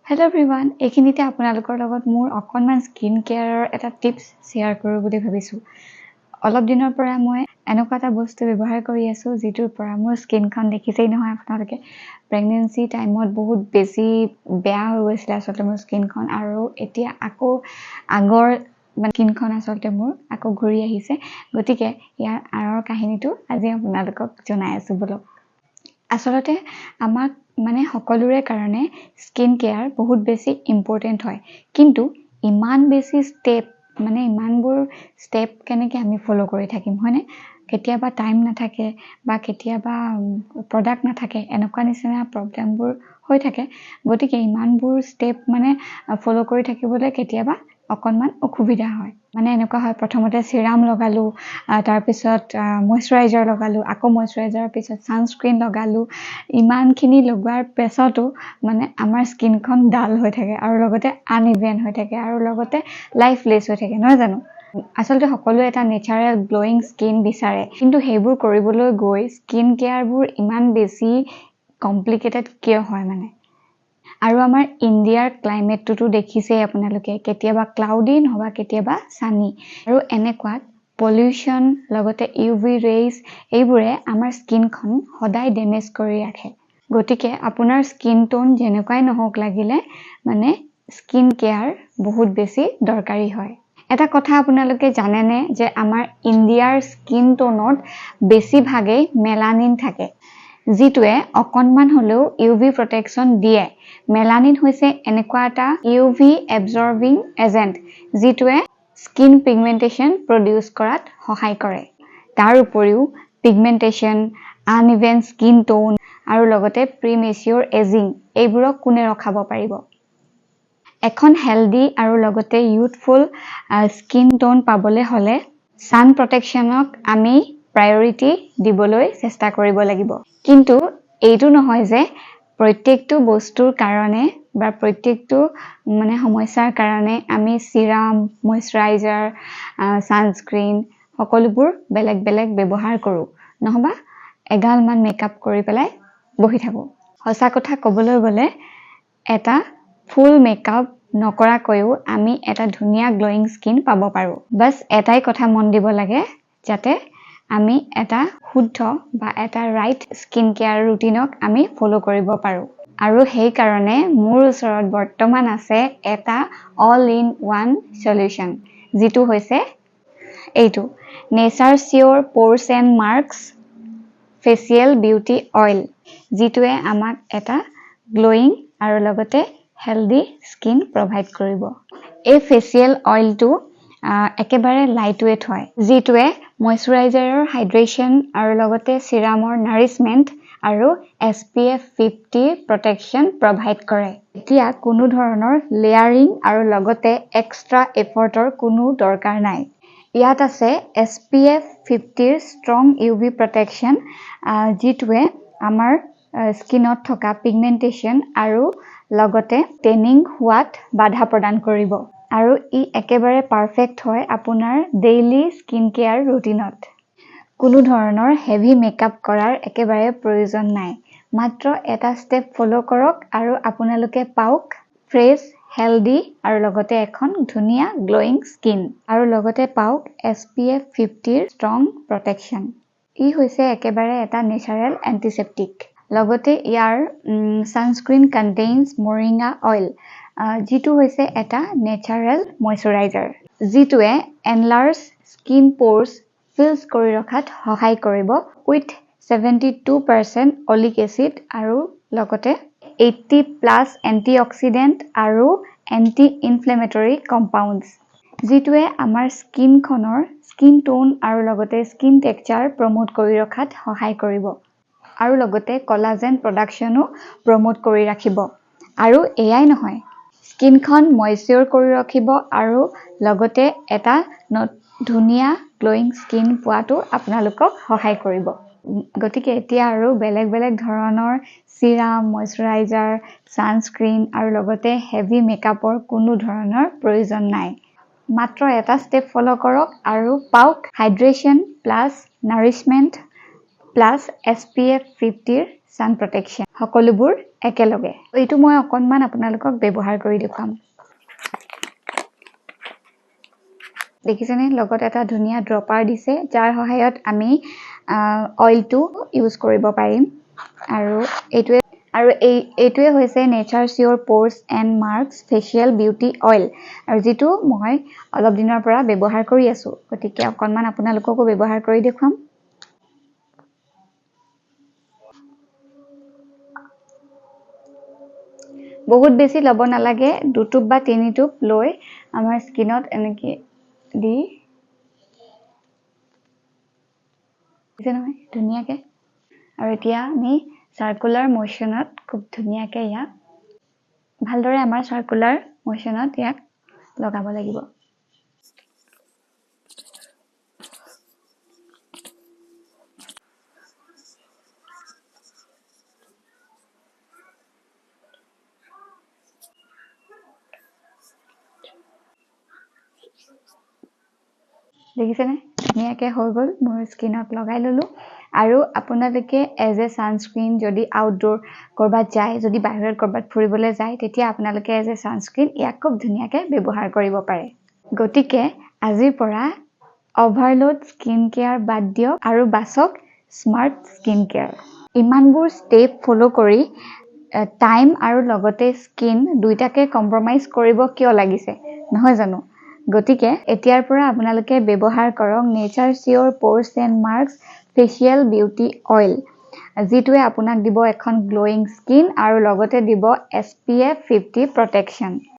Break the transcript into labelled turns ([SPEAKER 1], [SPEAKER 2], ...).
[SPEAKER 1] Hello everyone, এইখিনিতে আপোনালোকৰ লগত মোৰ অকণমান স্কিন কেয়াৰৰ এটা টিপছ শ্বেয়াৰ কৰোঁ বুলি ভাবিছোঁ। অলপ দিনৰ পৰা মই এনেকুৱা এটা বস্তু ব্যৱহাৰ কৰি আছোঁ যিটোৰ পৰা মোৰ স্কিনখন দেখিছেই নহয় আপোনালোকে। প্ৰেগনেঞ্চি টাইমত বহুত বেছি বেয়া হৈ গৈছিলে আচলতে মোৰ স্কিনখন, আৰু এতিয়া আকৌ আগৰ স্কিনখন আচলতে মোৰ আকৌ ঘূৰি আহিছে। গতিকে ইয়াৰ আঁৰৰ কাহিনীটো আজি আপোনালোকক জনাই আছোঁ বলক। আচলতে আমাক সকলোৰে কাৰণে স্কিন কেয়াৰ বহুত বেছি ইম্পৰ্টেণ্ট হয়, কিন্তু ইমান বেছি ইমানবোৰ ষ্টেপ কেনেকৈ আমি ফ'ল' কৰি থাকিম হয়নে? কেতিয়াবা টাইম নাথাকে বা কেতিয়াবা প্ৰডাক্ট নাথাকে, এনেকুৱা নিচিনা প্ৰব্লেমবোৰ হৈ থাকে। গতিকে ইমানবোৰ ষ্টেপ ফ'ল' কৰি থাকিবলৈ কেতিয়াবা অকণমান অসুবিধা হয়। এনেকুৱা হয়, প্ৰথমতে চিৰাম লগালোঁ, তাৰপিছত মইশ্চাৰাইজাৰ লগালোঁ, আকৌ মইশ্চাৰাইজাৰৰ পিছত ছানস্ক্ৰীন লগালোঁ। ইমানখিনি লগোৱাৰ পিছতো আমাৰ স্কিনখন ডাল হৈ থাকে আৰু লগতে আনইভেন হৈ থাকে আৰু লগতে লাইফলেছ হৈ থাকে, নহয় জানো? আচলতে সকলোৱে এটা নেচাৰেল গ্ল'য়িং স্কিন বিচাৰে, কিন্তু সেইবোৰ কৰিবলৈ গৈ স্কিন কেয়াৰবোৰ ইমান বেছি কমপ্লিকেটেড কিয় হয় আৰু আমাৰ ইণ্ডিয়াৰ ক্লাইমেটটোতো দেখিছেই আপোনালোকে, কেতিয়াবা ক্লাউডি নহবা কেতিয়াবা ছানি, আৰু এনেকুৱাত পলিউশ্যন লগতে UV ৰেইজ এইবোৰে আমাৰ স্কিনখন সদায় ডেমেজ কৰি ৰাখে। গতিকে আপোনাৰ স্কিন টোন যেনেকুৱাই নহওক লাগিলে স্কিন কেয়াৰ বহুত বেছি দৰকাৰী হয়। এটা কথা আপোনালোকে জানেনে যে আমাৰ ইণ্ডিয়াৰ স্কিন টোনত বেছিভাগেই মেলানিন থাকে, যিটোৱে অকণমান হ'লেও UV প্ৰটেকশ্যন দিয়ে। মেলানিন হৈছে এনেকুৱা এটা UV এবজৰ্বিং এজেণ্ট যিটোৱে স্কিন পিগমেণ্টেশ্যন প্ৰডিউচ কৰাত সহায় কৰে। তাৰ উপৰিও পিগমেণ্টেশ্যন, আনইভেন স্কিন টোন আৰু লগতে প্ৰিমেচিয়ৰ এজিং এইবোৰক কোনে ৰখাব পাৰিব? এখন হেল্ডি আৰু লগতে ইউথফুল স্কিন টোন পাবলৈ হ'লে ছান প্ৰটেকশ্যনক আমি প্ৰায়ৰিটি দিবলৈ চেষ্টা কৰিব লাগিব। কিন্তু এইটো নহয় যে প্ৰত্যেকটো বস্তুৰ কাৰণে বা প্ৰত্যেকটো সমস্যাৰ কাৰণে আমি চিৰাম, মইশ্চাৰাইজাৰ, ছানস্ক্ৰীন সকলোবোৰ বেলেগ বেলেগ ব্যৱহাৰ কৰোঁ, নহবা এগালমান মেকআপ কৰি পেলাই বহি থাকোঁ। সঁচা কথা ক'বলৈ গ'লে এটা ফুল মেকআপ নকৰাকৈও আমি এটা ধুনীয়া গ্ল'য়িং স্কিন পাব পাৰোঁ। বাছ এটাই কথা মন দিব লাগে, যাতে আমি এটা শুদ্ধ বা এটা ৰাইট স্কিন কেয়াৰ ৰুটিনক আমি ফ'ল' কৰিব পাৰোঁ। আৰু সেইকাৰণে মোৰ ওচৰত বৰ্তমান আছে এটা অল ইন ওৱান চলিউশ্যন, যিটো হৈছে এইটো Nature Sure pores and marks facial beauty oil, যিটোৱে আমাক এটা গ্ল'য়িং আৰু লগতে হেল্ডি স্কিন প্ৰভাইড কৰিব। এই ফেচিয়েল অইলটো একেবাৰে লাইট ৱেইট হয়, যিটোৱে মইশ্চাৰাইজাৰৰ হাইড্ৰেশ্যন আৰু লগতে চিৰামৰ নাৰিছমেণ্ট আৰু SPF 50 প্ৰটেকশ্যন প্ৰভাইড কৰে। এতিয়া কোনো ধৰণৰ লেয়াৰিং আৰু লগতে এক্সট্ৰা এফৰ্টৰ কোনো দৰকাৰ নাই। ইয়াত আছে SPF 50ৰ ষ্ট্ৰং UV প্ৰটেকশ্যন, যিটোৱে আমাৰ স্কিনত থকা পিগমেণ্টেশ্যন আৰু লগতে টেনিং হোৱাত বাধা প্ৰদান কৰিব, আৰু ই একেবাৰে পাৰফেক্ট হয় আপোনাৰ ডেইলি স্কিন কেয়াৰ ৰুটিনত। কোনো ধৰণৰ হেভি মেকআপ কৰাৰ একেবাৰে প্ৰয়োজন নাই। মাত্ৰ এটা ষ্টেপ ফ'ল' কৰক আৰু আপোনালোকে পাওক ফ্ৰেছ, হেল্ডি আৰু লগতে এখন ধুনীয়া গ্ল'য়িং স্কিন, আৰু লগতে পাওক SPF 50ৰ ষ্ট্ৰং প্ৰটেকশ্যন। ই হৈছে একেবাৰে এটা নেচাৰেল এণ্টিছেপ্টিক। লগতে ইয়াৰ ছানস্ক্ৰীন কণ্টেইনছ মৰিংগা অইল, যিটো হৈছে এটা নেচাৰেল মইশ্চাৰাইজাৰ, যিটোৱে এনলাৰ্জ স্কিন প'ৰ্ছ ফিলছ কৰি ৰখাত সহায় কৰিব উইথ 72% অলিক এচিড আৰু লগতে 80+ এণ্টিঅক্সিডেণ্ট আৰু এণ্টি ইনফ্লেমেটৰী কম্পাউণ্ডছ, যিটোৱে আমাৰ স্কিনখনৰ স্কিন টোন আৰু লগতে স্কিন টেক্সচাৰ প্ৰমোট কৰি ৰখাত সহায় কৰিব, আৰু লগতে কলাজেন প্ৰডাকশ্যনো প্ৰমোট কৰি ৰাখিব। আৰু এয়াই নহয়, স্কিনখন মইশ্চাৰ কৰি ৰাখিব আৰু লগতে এটা ধুনীয়া গ্ল'য়িং স্কিন পোৱাটো আপোনালোকক সহায় কৰিব। গতিকে এতিয়া আৰু বেলেগ বেলেগ ধৰণৰ চিৰাম, মইশ্চাৰাইজাৰ, ছানস্ক্ৰীন আৰু লগতে হেভি মেকআপৰ কোনো ধৰণৰ প্ৰয়োজন নাই। মাত্ৰ এটা ষ্টেপ ফ'ল' কৰক আৰু পাওক hydration plus nourishment plus SPF 50 sun protection সকলোবোৰ একেলগে এইটো মই অকণমান আপোনালোকক ব্যৱহাৰ কৰি দেখুৱাম দেখিছেনে লগত এটা ধুনীয়া ড্ৰপাৰ দিছে যাৰ সহায়ত আমি অইলটো ইউজ কৰিব পাৰিম আৰু এইটোৱে হৈছে Nature Sure pores and marks facial beauty oil আৰু যিটো মই অলপ দিনৰ পৰা ব্যৱহাৰ কৰি আছো গতিকে অকণমান আপোনালোককো ব্যৱহাৰ কৰি দেখুৱাম বহুত বেছি ল'ব নালাগে 2 টোপ বা 3 টোপ লৈ আমাৰ স্কিনত এনেকৈ দি দিছে নহয় ধুনীয়াকৈ আৰু এতিয়া আমি সাৰ্কুলাৰ মোশনত খুব ধুনীয়াকৈ ইয়াক ভালদৰে আমাৰ সাৰ্কুলাৰ মোশনত ইয়াক লগাব লাগিব দেখিছেনে ধুনীয়াকৈ হৈ গ'ল মোৰ স্কিনত লগাই ললো আৰু আপোনালোকে এজ এ ছানস্ক্ৰীন যদি আউটডোৰ কৰবাত যায় যদি বাহিৰত কৰবাত ফুৰিবলৈ যায় তেতিয়া আপোনালোকে এজ এ ছানস্ক্ৰীন ইয়াক খুব ধুনীয়াকৈ ব্যৱহাৰ কৰিব পাৰে গতিকে আজিৰ পৰা অভাৰলোড স্কিন কেয়াৰ বাদ দিয়ক আৰু বাছক স্মাৰ্ট স্কিন কেয়াৰ ইমানবোৰ ষ্টেপ ফলো কৰি টাইম আৰু লগতে স্কিন দুইটাকে কম্প্ৰমাইজ কৰিব কিয় লাগিছে নহয় জানো গতিকে এতিয়াৰ পৰা আপোনালোকে ব্যৱহাৰ কৰক Nature Sure pores and marks facial beauty oil যিটোৱে আপোনাক দিব এখন গ্লোয়িং স্কিন আৰু লগতে দিব SPF 50 প্ৰটেকশ্যন